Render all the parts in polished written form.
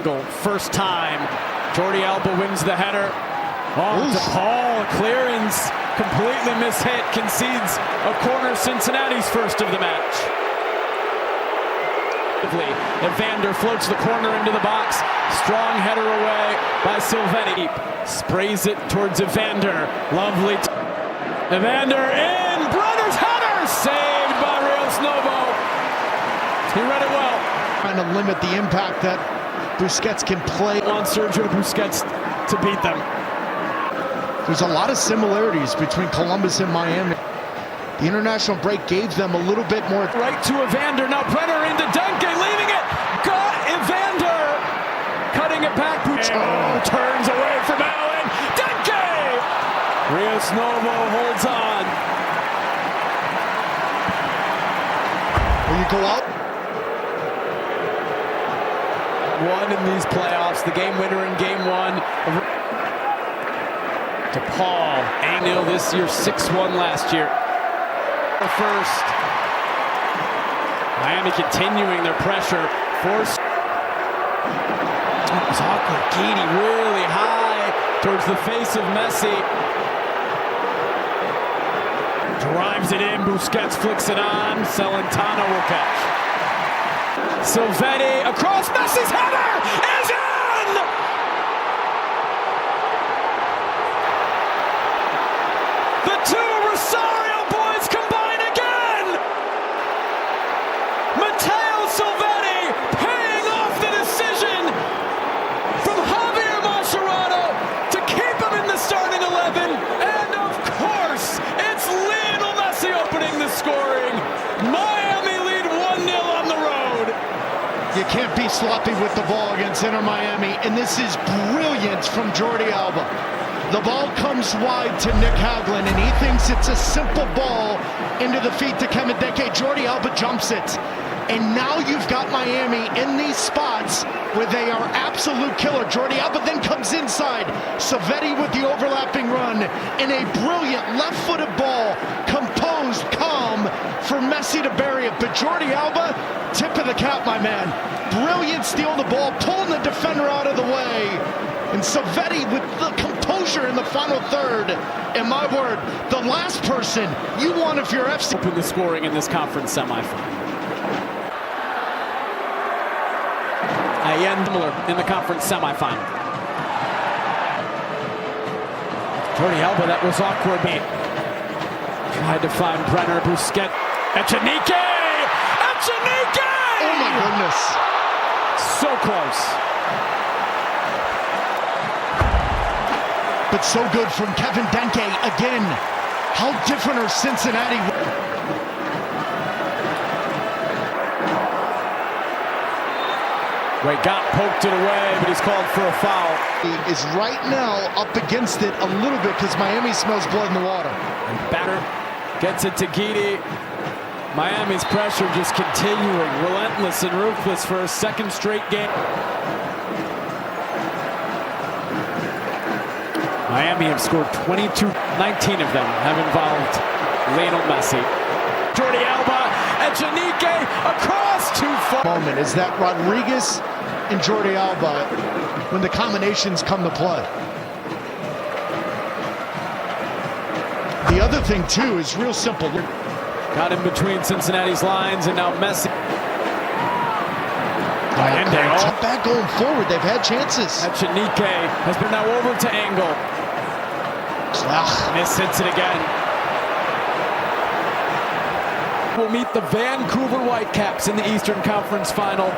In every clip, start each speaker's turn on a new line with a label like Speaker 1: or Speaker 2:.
Speaker 1: angle, first time. Jordi Alba wins the header. Oh, DePaul, clearance, completely mishit, concedes a corner, Cincinnati's first of the match. Evander floats the corner into the box. Strong header away by Silvetti. Sprays it towards Evander. Lovely. Evander in. Brenner's header. Saved by Rios Novo. He read it well.
Speaker 2: Trying to limit the impact that Busquets can play
Speaker 1: on Sergio Busquets to beat them.
Speaker 2: There's a lot of similarities between Columbus and Miami. The international break gave them a little bit more.
Speaker 1: Right to Evander. Now Brenner into Denke, leaving it. Got Evander. Cutting it back. Turns away from Allen. Denke! Rios Novo holds on.
Speaker 2: Will you go out?
Speaker 1: One in these playoffs. The game winner in game one. DePaul. 8-0 this year. 6-1 last year. First. Miami continuing their pressure. Forced. It was awkward. Guidi really high towards the face of Messi. Drives it in. Busquets flicks it on. Celentano will catch. Silvetti across. Messi's header is in! The two Rosario boys combine again! Matteo Silvetti paying off the decision from Javier Mascherano to keep him in the starting 11. And of course, it's Lionel Messi opening the scoring. Miami lead 1-0 on the road.
Speaker 2: You can't be sloppy with the ball against Inter Miami, and this is brilliant from Jordi Alba. The ball comes wide to Nick Hagglund, and he thinks it's a simple ball into the feet to Kevin Denke. Jordi Alba jumps it. And now you've got Miami in these spots where they are absolute killer. Jordi Alba then comes inside. Silvetti with the overlapping run, and a brilliant left-footed ball, composed, calm, for Messi to bury it. But Jordi Alba, tip of the cap, my man. Brilliant steal the ball, pulling the defender out of the way. And Silvetti with the composure in the final third. And my word, the last person you want if you're FC.
Speaker 1: Open the scoring in this conference semifinal. Miller in the conference semifinal. Jordi Alba, that was awkward. Tried to find Brenner, Busquets, Echenique! Echenique!
Speaker 2: Oh my goodness.
Speaker 1: So close.
Speaker 2: But so good from Kevin Denke again. How different are Cincinnati?
Speaker 1: Wait, got poked it away, but he's called for a foul.
Speaker 2: He is right now up against it a little bit because Miami smells blood in the water.
Speaker 1: And Batter gets it to Guidi. Miami's pressure just continuing, relentless and ruthless for a second straight game. Miami have scored 22, 19 of them have involved Lionel Messi. Jordi Alba, Echenique across too far.
Speaker 2: Moment is that Rodriguez and Jordi Alba when the combinations come to play. The other thing too is real simple.
Speaker 1: Got in between Cincinnati's lines, and now Messi.
Speaker 2: Tough back going forward. They've had chances.
Speaker 1: Echenique has been now over to Angle. Miss hits it again. Will meet the Vancouver Whitecaps in the Eastern Conference Final.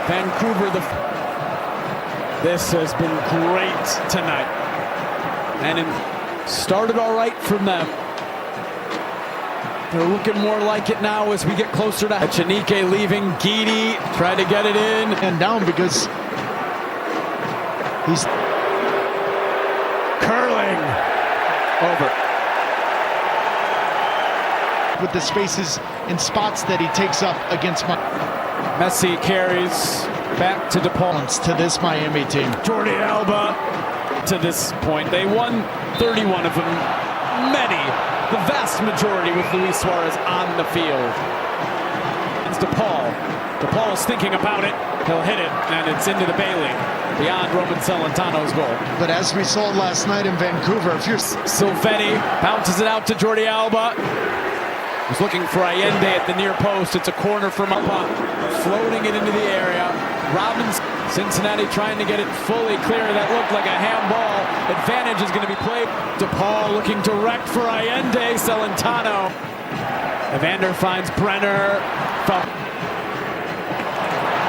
Speaker 1: Vancouver, this has been great tonight. And it started all right from them. They're looking more like it now as we get closer to Echenique leaving. Guidi tried to get it in.
Speaker 2: And down because he's
Speaker 1: curling over.
Speaker 2: With the spaces and spots that he takes up against
Speaker 1: Messi carries back to DePaul.
Speaker 2: To this Miami team.
Speaker 1: Jordi Alba to this point. They won 31 of them. Many, the vast majority with Luis Suarez on the field. DePaul. DePaul is thinking about it. He'll hit it, and it's into the Bailey, beyond Roman Celentano's goal.
Speaker 2: But as we saw last night in Vancouver, if you're...
Speaker 1: Silvetti bounces it out to Jordi Alba. Was looking for Allende at the near post. It's a corner from up, floating it into the area. Robbins, Cincinnati trying to get it fully clear. That looked like a handball. Advantage is going to be played. DePaul looking direct for Allende. Celentano. Evander finds Brenner.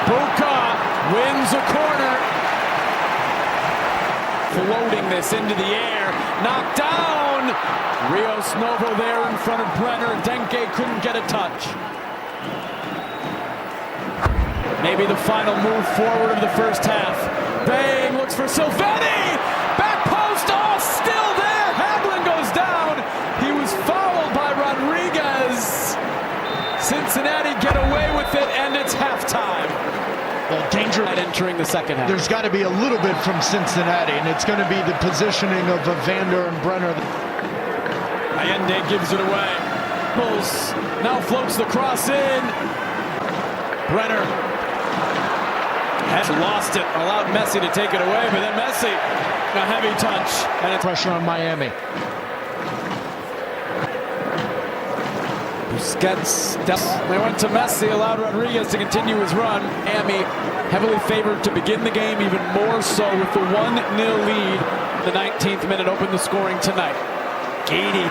Speaker 1: Buca wins a corner. Floating this into the air. Knocked down. Rios Novo there in front of Brenner. Denke couldn't get a touch. Maybe the final move forward of the first half. Bang, looks for Silvetti. Back post, oh, still there. Hagelin goes down. He was fouled by Rodriguez. Cincinnati get away with it, and it's halftime.
Speaker 2: Well, danger
Speaker 1: entering the second half.
Speaker 2: There's got to be a little bit from Cincinnati, and it's going to be the positioning of Evander and Brenner.
Speaker 1: Allende gives it away. Bulls now floats the cross in. Brenner has lost it, allowed Messi to take it away, but then Messi, a heavy touch. And it's
Speaker 2: Pressure on Miami.
Speaker 1: Busquets, they went to Messi, allowed Rodriguez to continue his run. Miami heavily favored to begin the game, even more so with the 1-0 lead. The 19th minute opened the scoring tonight. Gady.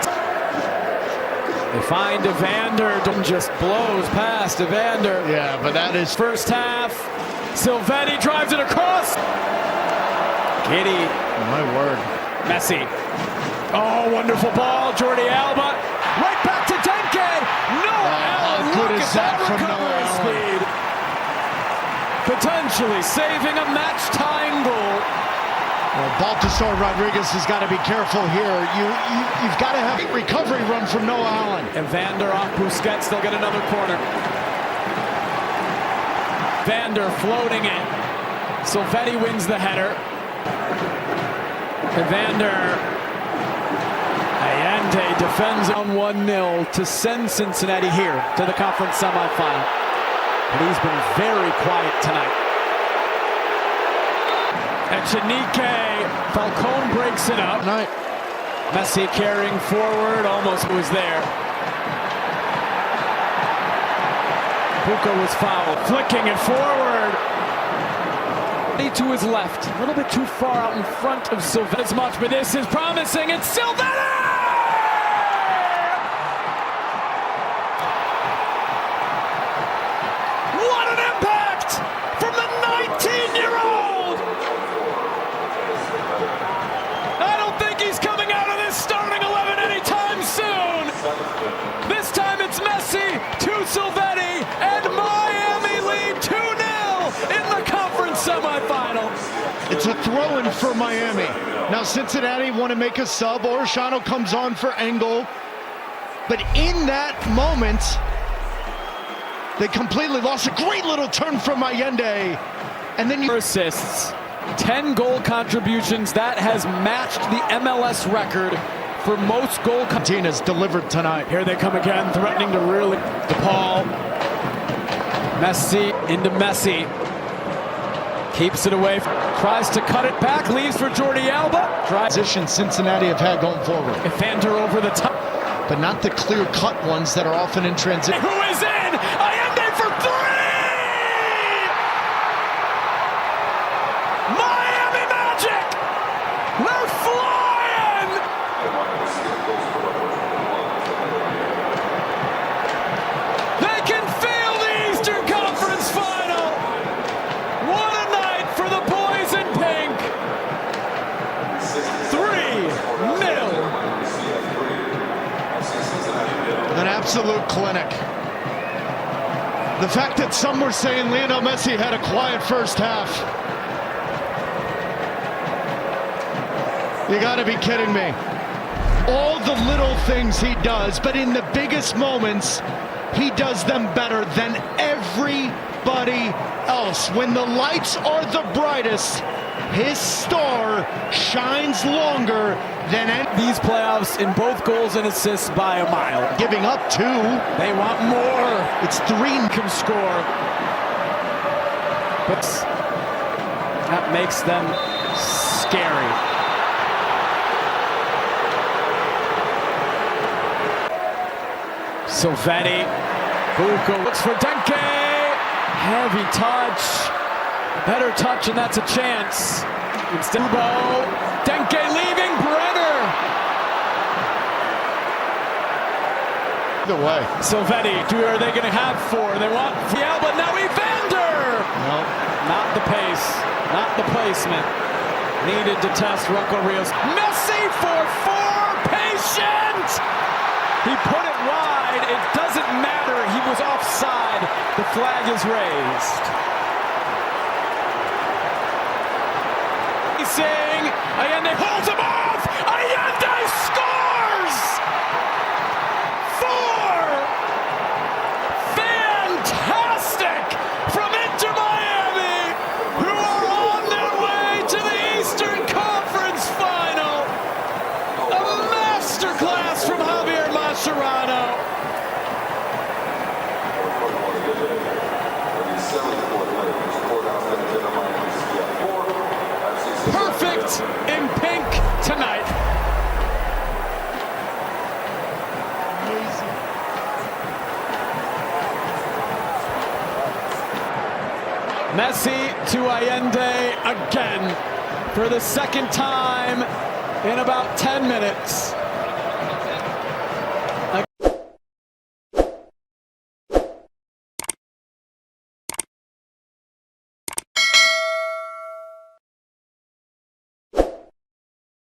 Speaker 1: They find Evander, just blows past Evander.
Speaker 2: Yeah, but that is...
Speaker 1: First half, Silvetti drives it across. Giddy.
Speaker 2: My word.
Speaker 1: Messi. Oh, wonderful ball. Jordi Alba. Right back to Denke. Noah Allen.
Speaker 2: How good
Speaker 1: Look
Speaker 2: is
Speaker 1: at
Speaker 2: that from
Speaker 1: recovery
Speaker 2: Noah
Speaker 1: speed. Potentially saving a match-tying goal.
Speaker 2: Well, Baltasar Rodriguez has got to be careful here. You've got to have a recovery run from Noah Allen.
Speaker 1: Evander off Busquets. They'll get another corner. Evander floating it. Silvetti wins the header. Evander. Allende defends on 1-0 to send Cincinnati here to the conference semifinal. But he's been very quiet tonight. Echenique, Falcone breaks it up. Messi carrying forward, almost was there. Buca was fouled, flicking it forward. To his left, a little bit too far out in front of Silvetti as much, but this is promising. It's Silvetti! What an impact from the 19-year-old! I don't think he's coming out of this starting 11 anytime soon. This time it's Messi to Silvetti, and Miami lead 2-0 in the conference semifinal.
Speaker 2: It's a throw-in for Miami. Now Cincinnati want to make a sub. Orishano comes on for Engel. But in that moment, they completely lost. A great little turn from Allende. And then you...
Speaker 1: Assists, 10 goal contributions. That has matched the MLS record for most goal.
Speaker 2: Martinez delivered tonight.
Speaker 1: Here they come again, threatening to really... DePaul. Messi into Messi. Keeps it away, tries to cut it back, leaves for Jordi Alba.
Speaker 2: Position Cincinnati have had going forward.
Speaker 1: Evander over the top.
Speaker 2: But not the clear-cut ones that are often in transition.
Speaker 1: Who is in? Allende for 3! Miami Magic! They're flying! They can feel the Eastern Conference Final! What a night for the boys in pink! 3-0.
Speaker 2: An absolute clinic. The fact that some were saying Lionel Messi had a quiet first half. You gotta be kidding me. All the little things he does, but in the biggest moments, he does them better than everybody else. When the lights are the brightest, His star shines longer than
Speaker 1: these playoffs in both goals and assists by a mile.
Speaker 2: Giving up 2.
Speaker 1: They want more.
Speaker 2: It's 3
Speaker 1: can score. But that makes them scary. Silvetti. Bucco looks for Denke. Heavy touch. Better touch, and that's a chance. It's Dubo. Denke leaving. Brenner.
Speaker 2: Either way.
Speaker 1: Silvetti. Who are they going to have for? They want Fialba. Now Evander.
Speaker 2: No.
Speaker 1: Not the pace. Not the placement. Needed to test Rocco Rios. Messi for 4. Patient. He put it wide. It doesn't matter. He was offside. The flag is raised. Racing. Allende holds him off. Allende scores. 4. Fantastic from Inter Miami, who are on their way to the Eastern Conference Final. A masterclass from Javier Mascherano. Perfect in pink tonight.
Speaker 2: Amazing.
Speaker 1: Messi to Allende again for the second time in about 10 minutes.